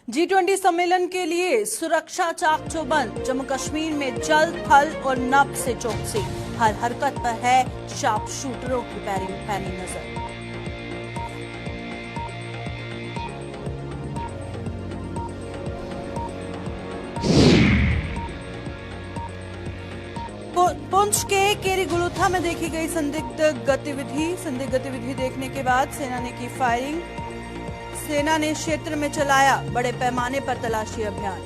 G20 सम्मेलन के लिए सुरक्षा चाक चौबंद। जम्मू कश्मीर में जल, थल और नभ से चौकसी। हर हरकत पर है शार्प शूटरों की पैनी नजर। पुंछ के केरी गुलुथा में देखी गई संदिग्ध गतिविधि देखने के बाद सेना ने की फायरिंग। सेना ने क्षेत्र में चलाया बड़े पैमाने पर तलाशी अभियान।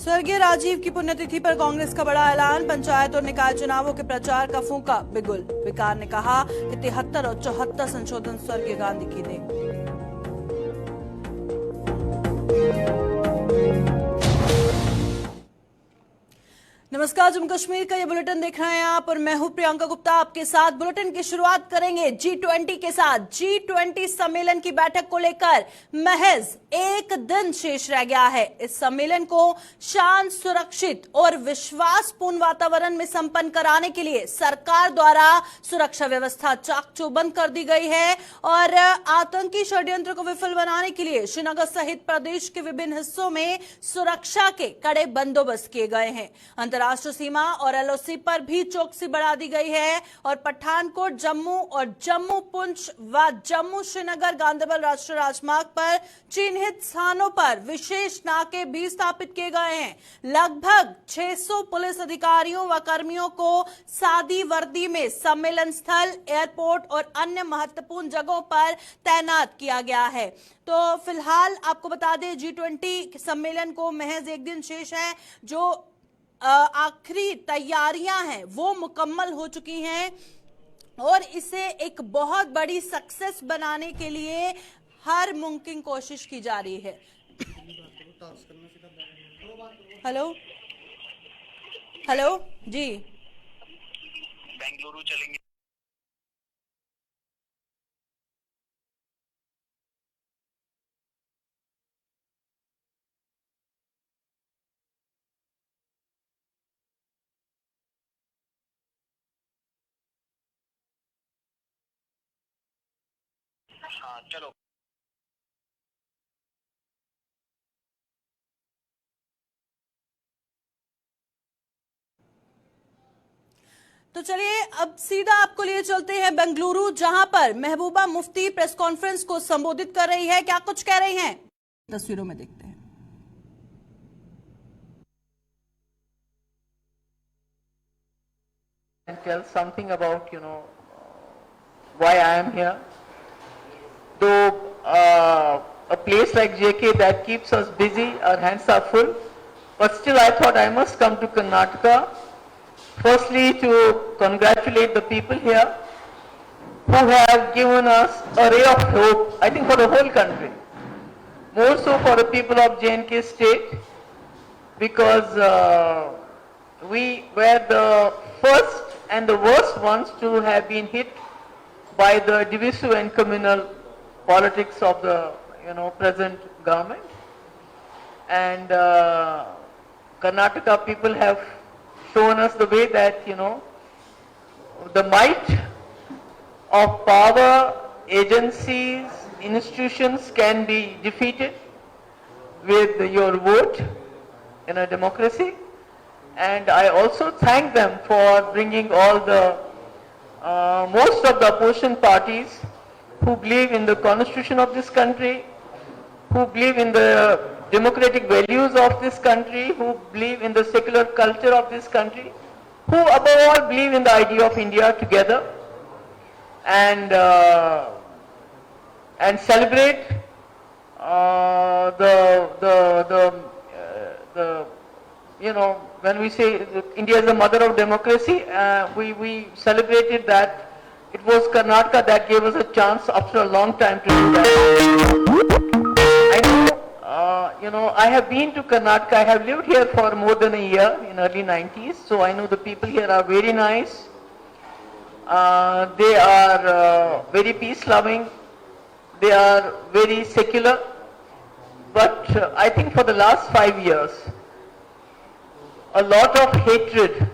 स्वर्गीय राजीव की पुण्यतिथि पर कांग्रेस का बड़ा ऐलान। पंचायत और निकाय चुनावों के प्रचार का फूंका बिगुल। विकार ने कहा कि 73 और 74 संशोधन स्वर्गीय गांधी की देन। नमस्कार, जम्मू कश्मीर का ये बुलेटिन देख रहे हैं आप और मैं हूं प्रियंका गुप्ता आपके साथ। बुलेटिन की शुरुआत करेंगे G20 के साथ। G20 सम्मेलन की बैठक को लेकर महज एक दिन शेष रह गया है। इस सम्मेलन को शांत, सुरक्षित और विश्वासपूर्ण वातावरण में संपन्न कराने के लिए सरकार द्वारा सुरक्षा व्यवस्था चाक चौबंद कर दी गई है और आतंकी षड्यंत्र को विफल बनाने के लिए श्रीनगर सहित प्रदेश के विभिन्न हिस्सों में सुरक्षा के कड़े बंदोबस्त किए गए हैं। अंतर्राष्ट्रीय सीमा और एलओसी पर भी चौकसी बढ़ा दी गई है और पठानकोट, जम्मू और जम्मू पुंछ व जम्मू श्रीनगर गांधरबल राष्ट्रीय राजमार्ग पर चिन्हित स्थानों पर विशेष नाके भी स्थापित किए गए हैं। लगभग 600 पुलिस अधिकारियों व कर्मियों को सादी वर्दी में सम्मेलन स्थल, एयरपोर्ट और अन्य महत्वपूर्ण जगहों पर तैनात किया गया है। तो फिलहाल आपको बता दें, G20 सम्मेलन को महज एक दिन शेष है। जो आखिरी तैयारियां हैं वो मुकम्मल हो चुकी हैं और इसे एक बहुत बड़ी सक्सेस बनाने के लिए हर मुमकिन कोशिश की जा रही है। हेलो जी, बेंगलुरु चलेंगे। हाँ चलो। तो चलिए अब सीधा आपको लिए चलते हैं बेंगलुरु, जहां पर महबूबा मुफ्ती प्रेस कॉन्फ्रेंस को संबोधित कर रही है। क्या कुछ कह रही हैं, तस्वीरों में देखते हैं। And tell something about why I am here. Though a place like JK that keeps us busy, our hands are full, but still I thought I must come to Karnataka. Firstly, to congratulate the people here who have given us a ray of hope, I think for the whole country, more so for the people of J&K state, because we were the first and the worst ones to have been hit by the divisive and communal politics of the present government. And Karnataka people have shown us the way that the might of power, agencies, institutions can be defeated with your vote in a democracy. And I also thank them for bringing all the most of the opposition parties who believe in the constitution of this country, who believe in the democratic values of this country, who believe in the secular culture of this country, who above all believe in the idea of India together, and celebrate when we say India is the mother of democracy, we celebrated that it was Karnataka that gave us a chance after a long time to do that. I know, I have been to Karnataka. I have lived here for more than a year in early 90s, so I know the people here are very nice. They are very peace-loving. They are very secular. But I think for the last 5 years, a lot of hatred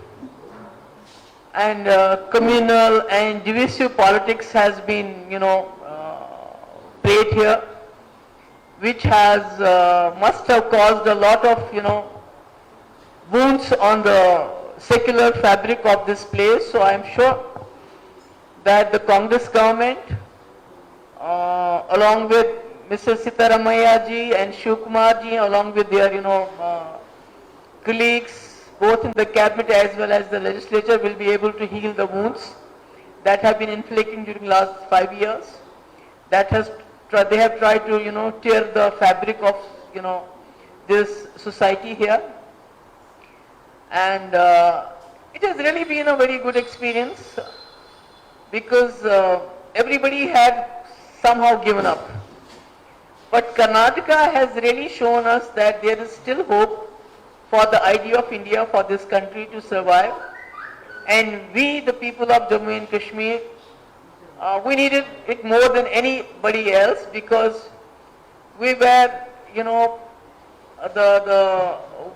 and communal and divisive politics has been, played here, which has must have caused a lot of, wounds on the secular fabric of this place. So I am sure that the Congress government, along with Mr. Sitaramaya ji and Shivkumar ji, along with their, colleagues, both in the cabinet as well as the legislature, will be able to heal the wounds that have been inflicted during last 5 years. They have tried to, tear the fabric of, this society here. And it has really been a very good experience because everybody had somehow given up. But Karnataka has really shown us that there is still hope for the idea of India, for this country to survive. And we, the people of Jammu and Kashmir, we needed it more than anybody else because we were,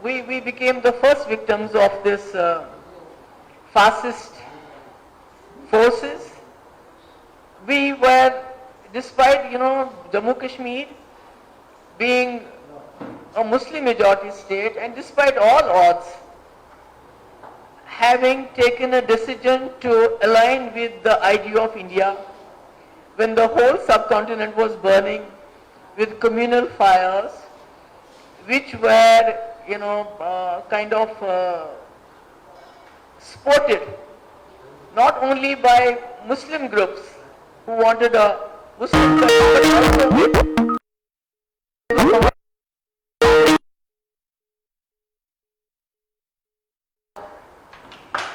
we became the first victims of this fascist forces. We were, despite, Jammu Kashmir being a Muslim majority state, and despite all odds, having taken a decision to align with the idea of India, when the whole subcontinent was burning with communal fires, which were, supported not only by Muslim groups who wanted a Muslim country, but also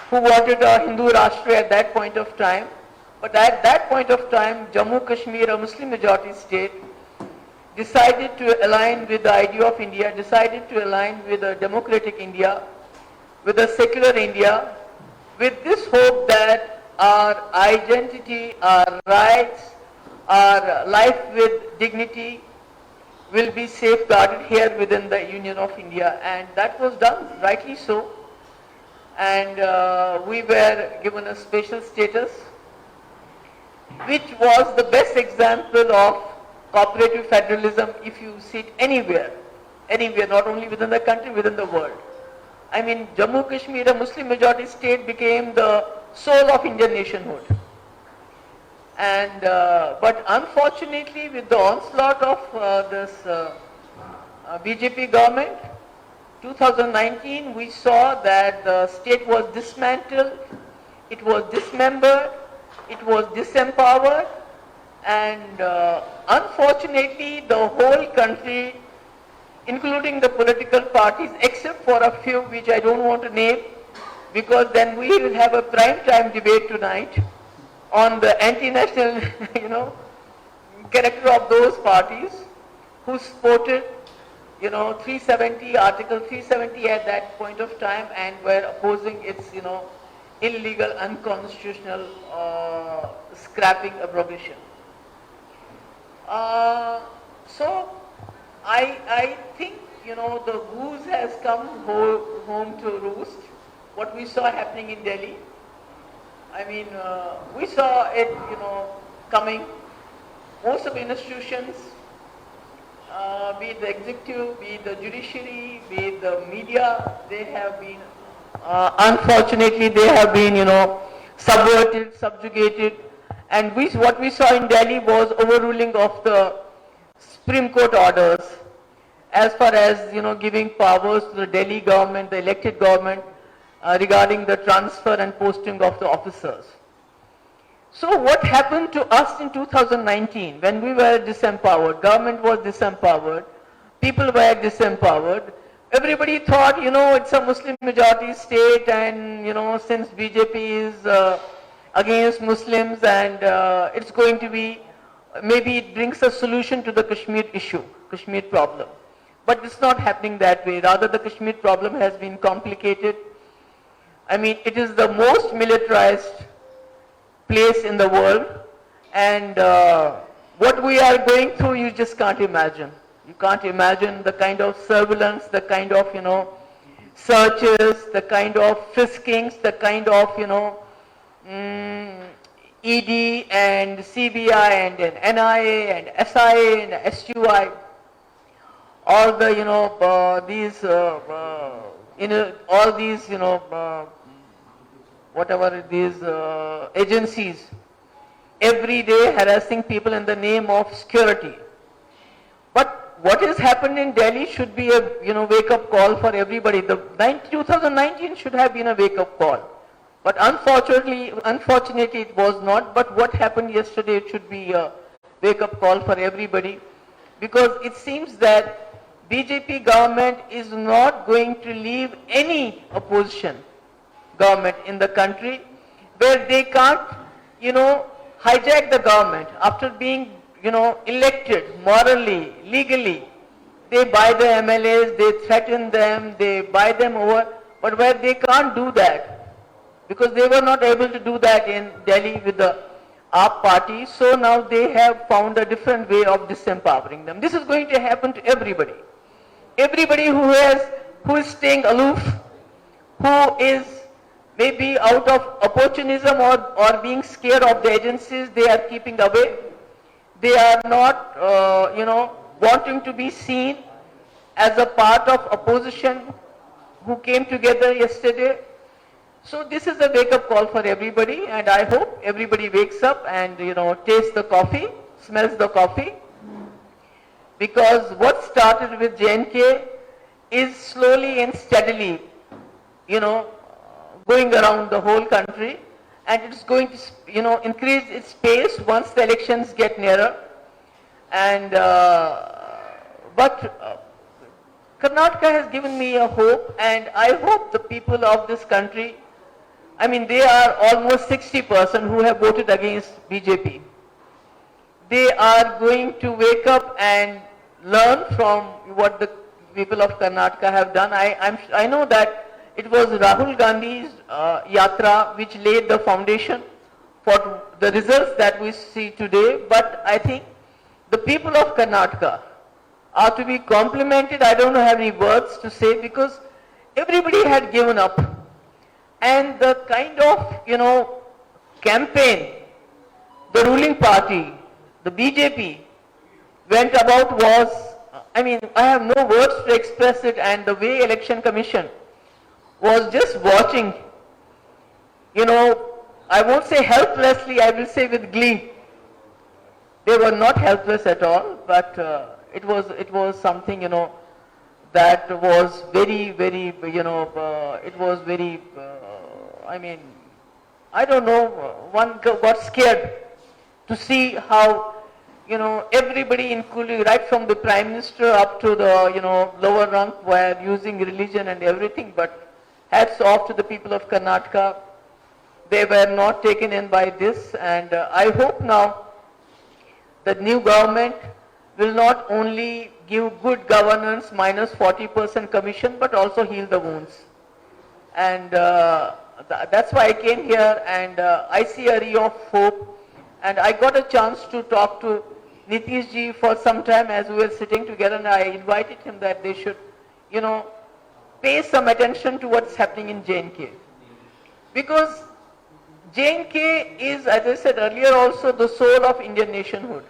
who wanted a Hindu Rashtra at that point of time. But at that point of time, Jammu Kashmir, a Muslim majority state, decided to align with the idea of India, decided to align with a democratic India, with a secular India, with this hope that our identity, our rights, our life with dignity will be safeguarded here within the Union of India. And that was done, rightly so. And we were given a special status, which was the best example of cooperative federalism if you see it anywhere, not only within the country, within the world. I mean, Jammu Kashmir, a Muslim majority state, became the soul of Indian nationhood. And but unfortunately, with the onslaught of this BJP government, 2019, we saw that the state was dismantled, it was dismembered, it was disempowered, and unfortunately the whole country, including the political parties, except for a few which I don't want to name, because then we will have a prime time debate tonight on the anti-national character of those parties who supported 370, Article 370 at that point of time, and were opposing its illegal, unconstitutional scrapping abrogation. So I think the goose has come home to roost. What we saw happening in Delhi, I mean, we saw it coming. Most of the institutions, be it the executive, be it the judiciary, be it the media, they have been, unfortunately, they have been, subverted, subjugated. And what we saw in Delhi was overruling of the Supreme Court orders as far as, giving powers to the Delhi government, the elected government, regarding the transfer and posting of the officers. So what happened to us in 2019 when we were disempowered, government was disempowered, people were disempowered, everybody thought, it's a Muslim majority state and, since BJP is against Muslims and it's going to be, maybe it brings a solution to the Kashmir issue, Kashmir problem. But it's not happening that way. Rather, the Kashmir problem has been complicated. I mean, it is the most militarized place in the world, and what we are going through, you just can't imagine. You can't imagine the kind of surveillance, the kind of, searches, the kind of friskings, the kind of, mm, ED and CBI and then NIA and SIA and SUI, all the these all these whatever these agencies every day harassing people in the name of security. But what has happened in Delhi should be a wake up call for everybody. The 2019 should have been a wake up call, but unfortunately it was not. But what happened yesterday, it should be a wake up call for everybody, because it seems that BJP government is not going to leave any opposition government in the country where they can't hijack the government after being elected morally, legally. They buy the MLAs, they threaten them, they buy them over, but where they can't do that, because they were not able to do that in Delhi with the AAP party, so now they have found a different way of disempowering them. This is going to happen to everybody. Everybody who is staying aloof, who is maybe out of opportunism or being scared of the agencies, they are keeping away. They are not, wanting to be seen as a part of opposition who came together yesterday. So this is a wake-up call for everybody, and I hope everybody wakes up and, tastes the coffee, smells the coffee, because what started with JNK is slowly and steadily, going around the whole country, and it's going to, increase its pace once the elections get nearer. And Karnataka has given me a hope, and I hope the people of this country, I mean, they are almost 60% who have voted against BJP. They are going to wake up and learn from what the people of Karnataka have done. I know that it was Rahul Gandhi's yatra which laid the foundation for the results that we see today, but I think the people of Karnataka are to be complimented. I don't have any words to say, because everybody had given up, and the kind of campaign the ruling party, the BJP, went about was, I mean, I have no words to express it, and the way Election Commission was just watching, I won't say helplessly, I will say with glee. They were not helpless at all, but it was something, that was very, very, it was very, I mean, I don't know, one got scared to see how, everybody, including right from the Prime Minister up to the, lower rank, were using religion and everything. But hats off to the people of Karnataka. They were not taken in by this, and I hope now the new government will not only give good governance minus 40% commission, but also heal the wounds. And that's why I came here, and I see a ray of hope. And I got a chance to talk to Nitish ji for some time as we were sitting together, and I invited him that they should, pay some attention to what's happening in JNK. Because JNK is, as I said earlier, also the soul of Indian nationhood.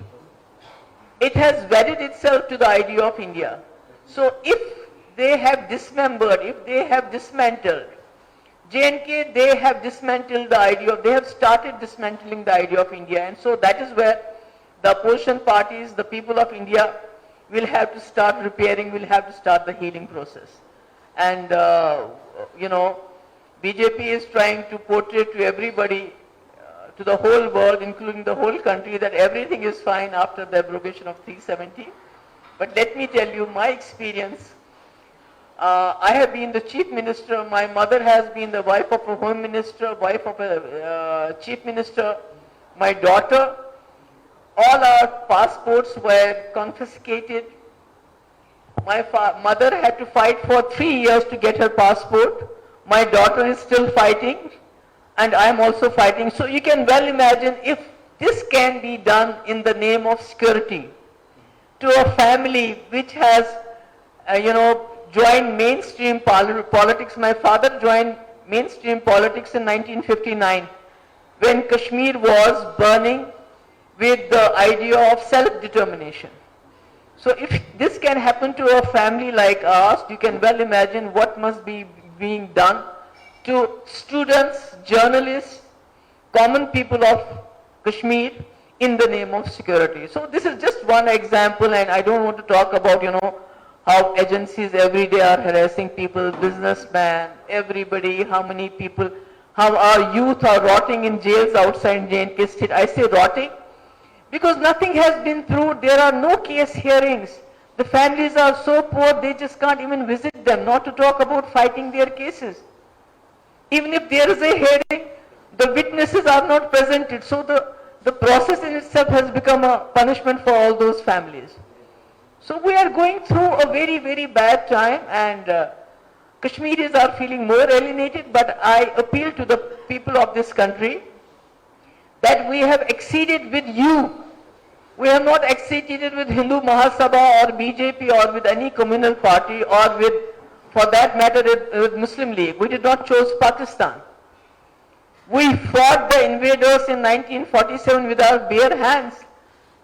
It has wedded itself to the idea of India. So if they have dismembered, if they have dismantled JNK, they have dismantled the idea of, they have started dismantling the idea of India. And so that is where the opposition parties, the people of India, will have to start repairing, will have to start the healing process. And, BJP is trying to portray to everybody, to the whole world, including the whole country, that everything is fine after the abrogation of 370. But let me tell you my experience. I have been the chief minister. My mother has been the wife of a home minister, wife of a chief minister. My daughter, all our passports were confiscated. My mother had to fight for 3 years to get her passport. My daughter is still fighting, and I am also fighting. So you can well imagine, if this can be done in the name of security to a family which has, joined mainstream politics. My father joined mainstream politics in 1959, when Kashmir was burning with the idea of self-determination. So if this can happen to a family like ours, you can well imagine what must be being done to students, journalists, common people of Kashmir in the name of security. So this is just one example, and I don't want to talk about, how agencies every day are harassing people, businessmen, everybody, how many people, how our youth are rotting in jails outside J&K State. I say rotting because nothing has been proved. There are no case hearings. The families are so poor, they just can't even visit them, not to talk about fighting their cases. Even if there is a hearing, the witnesses are not presented. So the process in itself has become a punishment for all those families. So we are going through a very, very bad time, and Kashmiris are feeling more alienated, but I appeal to the people of this country that we have exceeded with you. We have not exceeded with Hindu Mahasabha or BJP or with any communal party or with, for that matter, with Muslim League. We did not choose Pakistan. We fought the invaders in 1947 with our bare hands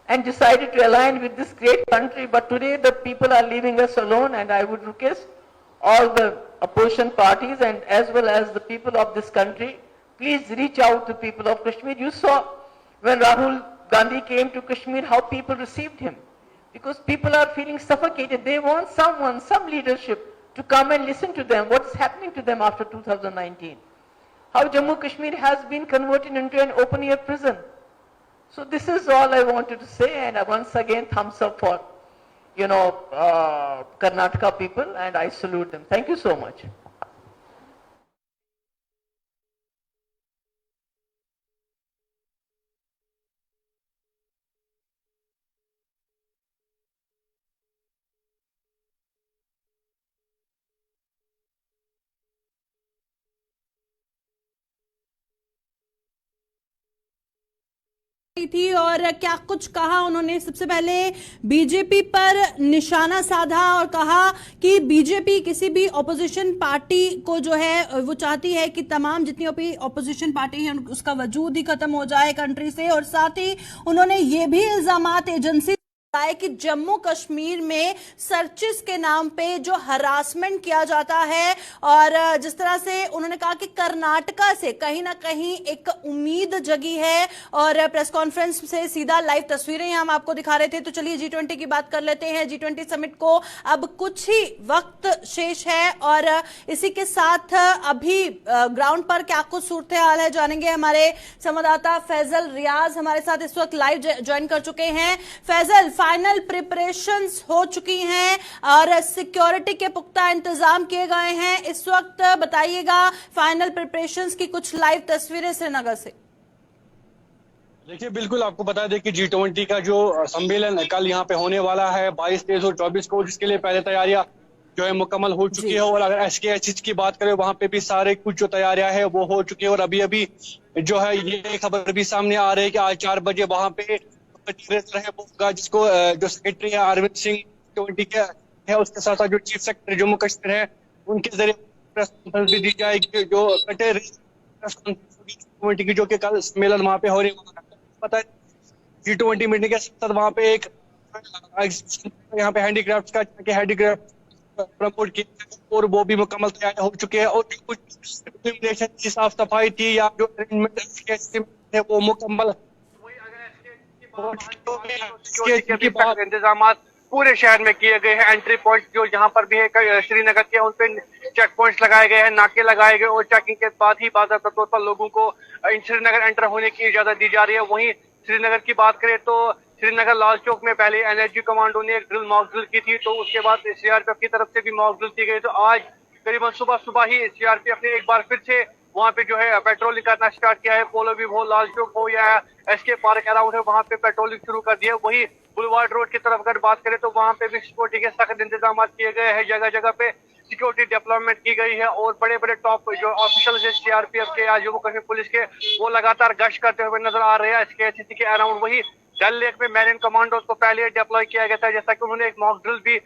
and decided to align with this great country. But today the people are leaving us alone, and I would request all the opposition parties and as well as the people of this country, please reach out to people of Kashmir. You saw when Rahul Gandhi came to Kashmir how people received him, because people are feeling suffocated. They want someone, some leadership to come and listen to them, what's happening to them after 2019. How Jammu Kashmir has been converted into an open air prison. So this is all I wanted to say, and once again thumbs up for Karnataka people, and I salute them. Thank you so much. थी और क्या कुछ कहा उन्होंने। सबसे पहले BJP पर निशाना साधा और कहा कि बीजेपी किसी भी ऑपोजिशन पार्टी को जो है वो चाहती है कि तमाम जितनी भी ऑपोजिशन पार्टी है उसका वजूद ही खत्म हो जाए कंट्री से। और साथ ही उन्होंने ये भी इल्जामात एजेंसी है कि जम्मू कश्मीर में सर्चिस के नाम पे जो हरासमेंट किया जाता है, और जिस तरह से उन्होंने कहा कि कर्नाटका से कहीं ना कहीं एक उम्मीद जगी है। और प्रेस कॉन्फ्रेंस से सीधा लाइव तस्वीरें हम आपको दिखा रहे थे। तो चलिए G20 की बात कर लेते हैं। G20 समिट को अब कुछ ही वक्त शेष है और इसी के साथ अभी ग्राउंड पर क्या कुछ सूरत हाल है जानेंगे। हमारे संवाददाता फैजल रियाज हमारे साथ इस वक्त लाइव ज्वाइन कर चुके हैं। फैजल, फाइनल प्रिपरेशंस हो चुकी हैं और सिक्योरिटी के पुख्ता इंतजाम किए गए हैं। इस वक्त बताइएगा फाइनल प्रिपरेशंस की कुछ लाइव तस्वीरें श्रीनगर से। देखिए, बिल्कुल आपको बता दें कि G20 का जो सम्मेलन कल यहाँ पे होने वाला है 22, 23 और 24 को, जिसके लिए पहले तैयारियां जो है मुकम्मल हो चुकी है। और अगर SKH की बात करें वहां पे भी सारे कुछ जो तैयारियां है वो हो चुकी है। और अभी अभी जो है ये खबर भी सामने आ रही है कि आज 4 बजे वहां पे होगा, जिसको जो सेक्रेटरी है अरविंद सिंह G20 के है, उसके साथ साथ जो चीफ सेक्रेटरी जम्मू कश्मीर है उनके जरिए प्रेस कॉन्फ्रेंस भी दी जाएगी, जो प्रेस कॉन्फ्रेंस G20 की, जो कि कल सम्मेलन वहां पे हो रही है। पता है G20 मीटिंग के साथ वहां पे एक यहाँ पे हैंडीक्राफ्ट का हैंडीक्राफ्ट प्रमोट किया और वो भी मुकम्मल तैयार हो चुके हैं। और कुछ की साफ सफाई थी या जो अरेंजमेंट है वो मुकम्मल इंतजाम पूरे शहर में किए गए हैं। एंट्री पॉइंट जो जहां पर भी है श्रीनगर के, उन पे चेक पॉइंट्स लगाए गए हैं, नाके लगाए गए और चेकिंग के बाद ही बाकायदा तौर पर लोगों को श्रीनगर एंटर होने की इजाजत दी जा रही है। वहीं श्रीनगर की बात करें तो श्रीनगर लाल चौक में पहले एनएसजी कमांडो ने एक मॉक ड्रिल की थी, तो उसके बाद सीआरपीएफ की तरफ से भी मॉक ड्रिल की गई। तो आज करीबन सुबह ही सीआरपीएफ ने एक बार फिर से वहां पे जो है पेट्रोलिंग करना स्टार्ट किया है। पोलो भी हो, लाल चौक हो या एसके पार्क अराउंड है, वहां पे पेट्रोलिंग शुरू कर दिया है। वही बुलवार्ड रोड की तरफ अगर बात करें तो वहां पे भी सिक्योरिटी के सख्त इंतजाम किए गए हैं। जगह जगह पे सिक्योरिटी डेवलपमेंट की गई है और बड़े बड़े टॉप जो ऑफिशियल है सीआरपीएफ के या जम्मू कश्मीर पुलिस के, वो लगातार गश्त करते हुए नजर आ रहे हैं SKH के अराउंड। वही डल लेक में मैरिन कमांडोज को पहले डिप्लॉय किया गया था, जैसा कि उन्होंने एक मॉक ड्रिल भी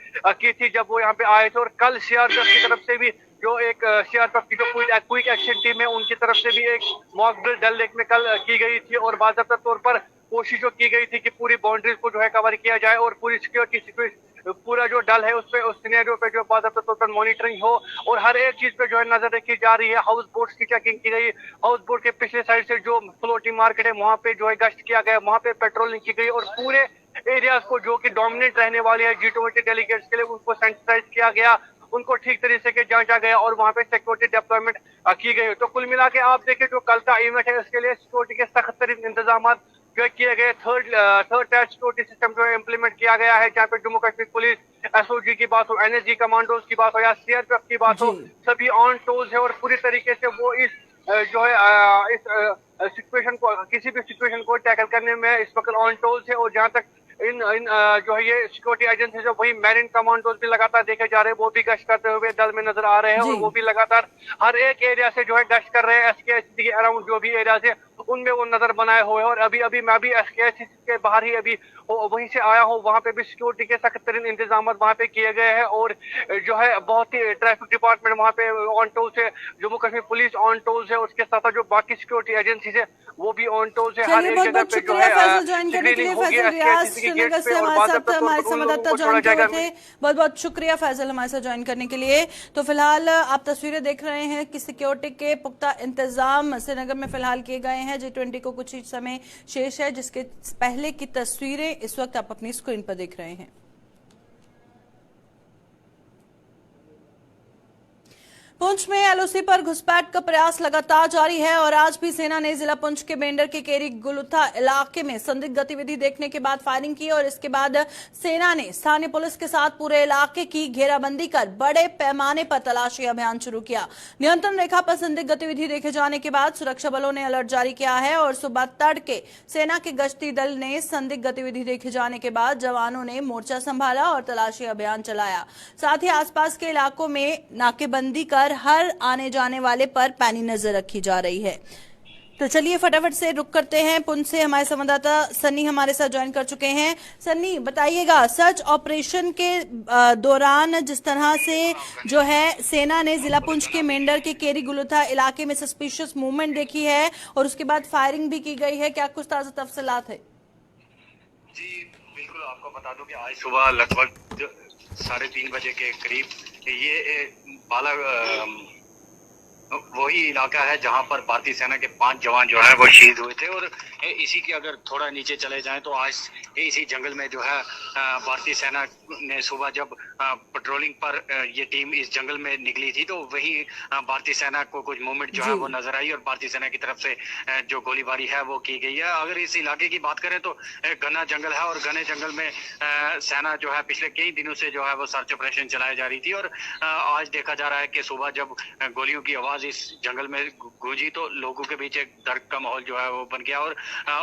की थी जब वो यहाँ पे आए थे। और कल सीआरपीएफ की तरफ से भी जो एक सीआरपीएफ की जो क्विक एक्शन टीम है उनकी तरफ से भी एक मॉक ड्रिल डल लेक में कल की गई थी और बाकायदा तौर पर कोशिश की गई थी कि पूरी बाउंड्रीज को जो है कवर किया जाए और पूरी सिक्योरिटी पूरा जो डल है उस पे उस सिनेरियो पे जो बाकायदा तौर पर मॉनिटरिंग हो और हर एक चीज पे जो है नजर रखी जा रही है। हाउस बोट्स की चेकिंग की गई, हाउस बोट के पिछले साइड से जो फ्लोटिंग मार्केट है वहां पे जो है गश्त किया गया, वहां पे पेट्रोलिंग की गई और पूरे एरियाज को जो कि डोमिनेट रहने वाले हैं G20 डेलीगेट्स के लिए उनको सैनिटाइज किया गया, उनको ठीक तरीके से जांचा गया और वहां पे सिक्योरिटी डेप्लॉयमेंट की गई। तो कुल मिला के आप देखें जो कल का इवेंट है उसके लिए सिक्योरिटी के सख्त तरीन इंतजाम जो किए गए। थर्ड टायर सिक्योरिटी सिस्टम जो है इम्प्लीमेंट किया गया है, जहाँ पे जम्मू कश्मीर पुलिस, SOG की बात हो, NSG कमांडोज की बात हो या CRPF की बात हो, सभी ऑन टोज है और पूरी तरीके से वो इस जो है इस सिचुएशन को किसी भी सिचुएशन को टैकल करने में इस वक्त ऑन टोज है। और जहाँ तक इन जो है ये सिक्योरिटी एजेंसी जो वही मैरिन कमांडोज भी लगातार देखे जा रहे हैं, वो भी गश्त करते हुए दल में नजर आ रहे हैं और वो भी लगातार हर एक एरिया से जो है गश्त कर रहे हैं। SKH के अराउंड जो भी एरियाज है उनमें वो नजर बनाए हुए हैं और अभी मैं भी SKH के बाहर ही अभी वहीं से आया हूँ, वहाँ पे भी सिक्योरिटी के सख्त तरीन इंतजाम वहाँ पे किए गए हैं और जो है बहुत ही ट्रैफिक डिपार्टमेंट वहाँ पे ऑन टोज है, Jammu Kashmir police on toes है, उसके साथ जो बाकी सिक्योरिटी एजेंसीज है वो भी ऑन टोज है। हर एक जगह पे जो है ज्वाइन करने के लिए फैजल रियाज श्रीनगर से हमारे साथ हमारे संवाददाता ज्वाइन किए थे। बहुत बहुत शुक्रिया फैजल हमारे साथ ज्वाइन करने के लिए। तो फिलहाल आप तस्वीरें देख रहे हैं कि सिक्योरिटी के पुख्ता इंतजाम श्रीनगर में फिलहाल किए गए हैं। G20 को कुछ ही समय शेष है, जिसके पहले की तस्वीरें इस वक्त आप अपनी स्क्रीन पर देख रहे हैं। पुंछ में LOC पर घुसपैठ का प्रयास लगातार जारी है और आज भी सेना ने जिला पुंछ के मेंढर के केरी गुलुथा इलाके में संदिग्ध गतिविधि देखने के बाद फायरिंग की और इसके बाद सेना ने स्थानीय पुलिस के साथ पूरे इलाके की घेराबंदी कर बड़े पैमाने पर तलाशी अभियान शुरू किया। नियंत्रण रेखा पर संदिग्ध गतिविधि देखे जाने के बाद सुरक्षा बलों ने अलर्ट जारी किया है और सुबह तड़के सेना के गश्ती दल ने संदिग्ध गतिविधि देखे जाने के बाद जवानों ने मोर्चा संभाला और तलाशी अभियान चलाया। साथ ही आसपास के इलाकों में नाकेबंदी कर हर आने जाने वाले पर पैनी नजर रखी जा रही है। तो चलिए फटाफट से रुक करते हैं। पुंछ से हमारे संवाददाता सन्नी हमारे साथ ज्वाइन कर चुके हैं। सन्नी, बताइएगा सर्च ऑपरेशन के दौरान जिस तरह से जो है सेना ने जिला पुंछ के मेंढर के केरी गुलुथा इलाके में सस्पिशियस मूवमेंट देखी है और उसके बाद फायरिंग भी की गई है, क्या कुछ ताजा तफसीलात है? जी बिल्कुल, आपको बता दूं कि आज सुबह लगभग 3:30 बजे के करीब ये बाला वही इलाका है जहां पर भारतीय सेना के 5 जवान जो है वो शहीद हुए थे और इसी के अगर थोड़ा नीचे चले जाएं तो आज इसी जंगल में जो है भारतीय सेना ने सुबह जब पेट्रोलिंग पर ये टीम इस जंगल में निकली थी तो वही भारतीय सेना को कुछ मूवमेंट जो है वो नजर आई और भारतीय सेना की तरफ से जो गोलीबारी है वो की गई है। अगर इस इलाके की बात करें तो घना जंगल है और घने जंगल में सेना जो है पिछले कई दिनों से जो है वो सर्च ऑपरेशन चलाई जा रही थी और आज देखा जा रहा है कि सुबह जब गोलियों की आवाज इस जंगल में गूंजी तो लोगों के बीच एक डर का माहौल जो है वो बन गया और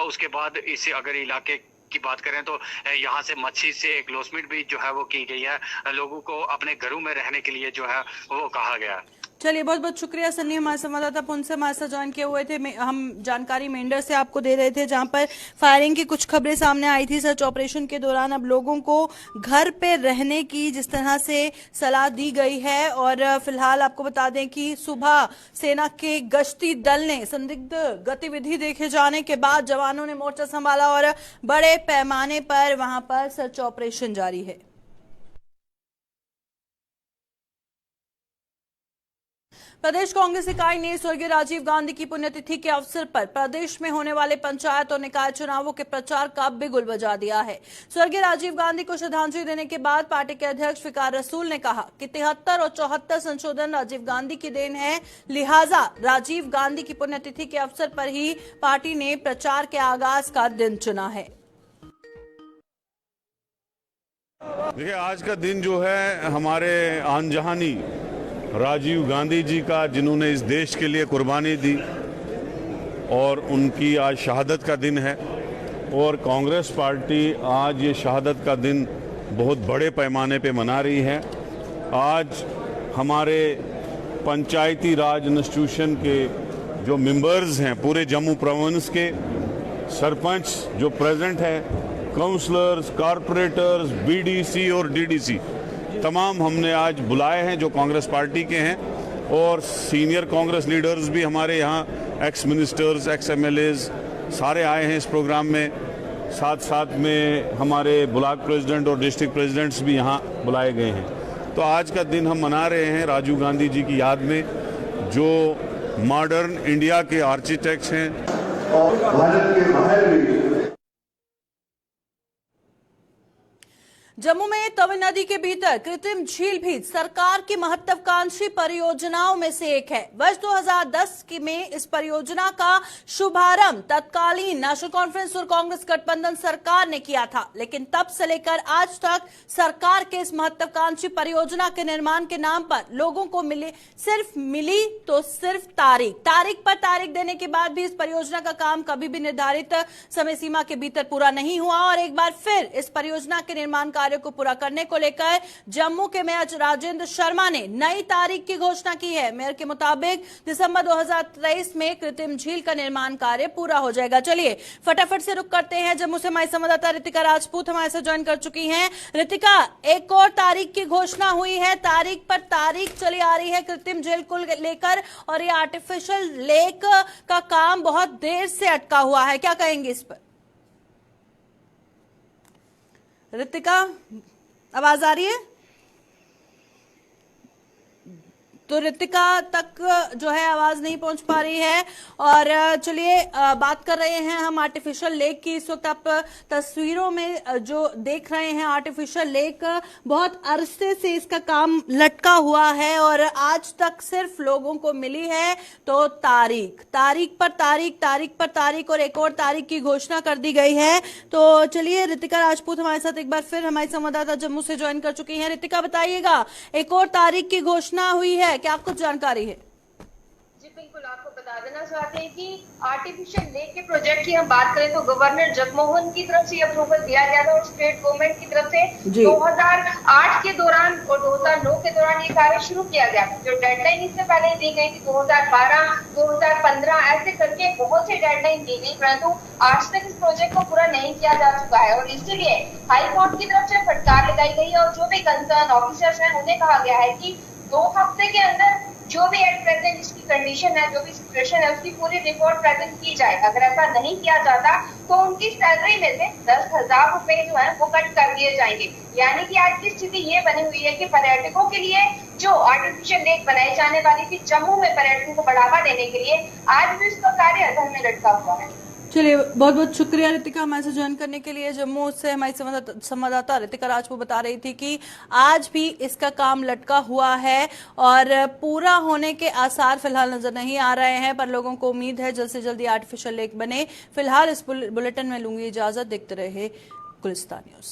उसके बाद इससे अगर इलाके की बात करें तो यहाँ से मस्जिद से एक लॉसमेंट भी जो है वो की गई है, लोगों को अपने घरों में रहने के लिए जो है वो कहा गया। चलिए बहुत बहुत शुक्रिया सन्नी, हमारे संवाददाता पुंछ से हमारे साथ ज्वाइन किए हुए थे। हम जानकारी मेंढर से आपको दे रहे थे जहां पर फायरिंग की कुछ खबरें सामने आई थी सर्च ऑपरेशन के दौरान। अब लोगों को घर पे रहने की जिस तरह से सलाह दी गई है और फिलहाल आपको बता दें कि सुबह सेना के गश्ती दल ने संदिग्ध गतिविधि देखे जाने के बाद जवानों ने मोर्चा संभाला और बड़े पैमाने पर वहां पर सर्च ऑपरेशन जारी है। प्रदेश कांग्रेस इकाई ने स्वर्गीय राजीव गांधी की पुण्यतिथि के अवसर पर प्रदेश में होने वाले पंचायत और निकाय चुनावों के प्रचार का बिगुल बजा दिया है। स्वर्गीय राजीव गांधी को श्रद्धांजलि देने के बाद पार्टी के अध्यक्ष फिकार रसूल ने कहा कि 73 और 74 संशोधन राजीव गांधी की देन है, लिहाजा राजीव गांधी की पुण्यतिथि के अवसर पर ही पार्टी ने प्रचार के आगाज का दिन चुना है। देखिए, आज का दिन जो है हमारे आनजहानी राजीव गांधी जी का, जिन्होंने इस देश के लिए कुर्बानी दी और उनकी आज शहादत का दिन है और कांग्रेस पार्टी आज ये शहादत का दिन बहुत बड़े पैमाने पे मना रही है। आज हमारे पंचायती राज इंस्टीट्यूशन के जो मेंबर्स हैं, पूरे जम्मू प्रोविंस के सरपंच जो प्रेजेंट है, काउंसलर्स, कारपोरेटर्स, BDC और DDC तमाम हमने आज बुलाए हैं जो कांग्रेस पार्टी के हैं और सीनियर कांग्रेस लीडर्स भी हमारे यहाँ, एक्स मिनिस्टर्स, एक्स एमएलएज सारे आए हैं इस प्रोग्राम में। साथ साथ में हमारे ब्लॉक प्रेसिडेंट और डिस्ट्रिक्ट प्रेसिडेंट्स भी यहाँ बुलाए गए हैं। तो आज का दिन हम मना रहे हैं राजीव गांधी जी की याद में, जो मॉडर्न इंडिया के आर्किटेक्ट्स हैं। और भारत के बाहर भी जम्मू में तवी नदी के भीतर कृत्रिम झील भी सरकार की महत्वाकांक्षी परियोजनाओं में से एक है। वर्ष 2010 में इस परियोजना का शुभारंभ तत्कालीन नेशनल कॉन्फ्रेंस और कांग्रेस गठबंधन सरकार ने किया था, लेकिन तब से लेकर आज तक सरकार के इस महत्वाकांक्षी परियोजना के निर्माण के नाम पर लोगों को मिली तो सिर्फ तारीख पर तारीख देने के बाद भी इस परियोजना का काम कभी भी निर्धारित समय सीमा के भीतर पूरा नहीं हुआ। और एक बार फिर इस परियोजना के निर्माण को पूरा करने को लेकर जम्मू के मेयर राजेंद्र शर्मा ने नई तारीख की घोषणा की है। मेयर के मुताबिक दिसंबर 2023 में कृत्रिम झील का निर्माण कार्य पूरा हो जाएगा। चलिए फटाफट से रुक करते हैं। जम्मू से हमारी संवाददाता रितिका राजपूत हमारे साथ ज्वाइन कर चुकी हैं। रितिका, एक और तारीख की घोषणा हुई है, तारीख पर तारीख चली आ रही है कृत्रिम झील को लेकर, और ये आर्टिफिशियल लेक का काम बहुत देर से अटका हुआ है, क्या कहेंगे इस पर? रितिका, आवाज आ रही है? तो रितिका तक जो है आवाज नहीं पहुंच पा रही है। और चलिए बात कर रहे हैं हम आर्टिफिशियल लेक की। इस वक्त आप तस्वीरों में जो देख रहे हैं आर्टिफिशियल लेक, बहुत अरसे से इसका काम लटका हुआ है और आज तक सिर्फ लोगों को मिली है तो तारीख पर तारीख और एक और तारीख की घोषणा कर दी गई है। तो चलिए रितिका राजपूत हमारे साथ एक बार फिर हमारी संवाददाता जम्मू से ज्वाइन कर चुकी हैं। रितिका, बताइएगा, एक और तारीख की घोषणा हुई है, क्या कुछ जानकारी है? जी बिल्कुल, आपको बता देना चाहते हैं कि आर्टिफिशियल लेक के प्रोजेक्ट की हम बात करें तो गवर्नर जगमोहन की तरफ से अप्रूवल दिया गया था और स्टेट गवर्नमेंट की तरफ से 2008 के दौरान और 2009 के दौरान ये कार्य शुरू किया गया। जो डेडलाइन इससे पहले दी गई थी 2012, 2015 ऐसे करके बहुत सी डेडलाइन दी गई, परंतु आज तक इस प्रोजेक्ट को पूरा नहीं किया जा चुका है और इसीलिए हाई कोर्ट की तरफ से फटकार लगाई गई है और जो भी कंसर्न ऑफिसर्स हैं उन्हें कहा गया है कि 2 हफ्ते के अंदर जो भी एट प्रेजेंट इसकी कंडीशन है, जो भी सिचुएशन है, उसकी पूरी रिपोर्ट प्रेजेंट की जाए। अगर ऐसा नहीं किया जाता तो उनकी सैलरी में से 10,000 रुपए जो है वो कट कर दिए जाएंगे। यानी कि आज की स्थिति ये बनी हुई है कि पर्यटकों के लिए जो आर्टिफिशियल लेक बनाई जाने वाली थी जम्मू में पर्यटकों को बढ़ावा देने के लिए, आज भी उसका कार्य अधर में लटका हुआ है। चलिए बहुत बहुत शुक्रिया रितिका हमारे साथ ज्वाइन करने के लिए। जम्मू से हमारी संवाददाता रितिका राजपूत बता रही थी कि आज भी इसका काम लटका हुआ है और पूरा होने के आसार फिलहाल नजर नहीं आ रहे हैं, पर लोगों को उम्मीद है जल्द से जल्द आर्टिफिशियल लेक बने। फिलहाल इस बुलेटिन में लूंगी इजाजत। देखते रहे गुलिस्तान न्यूज।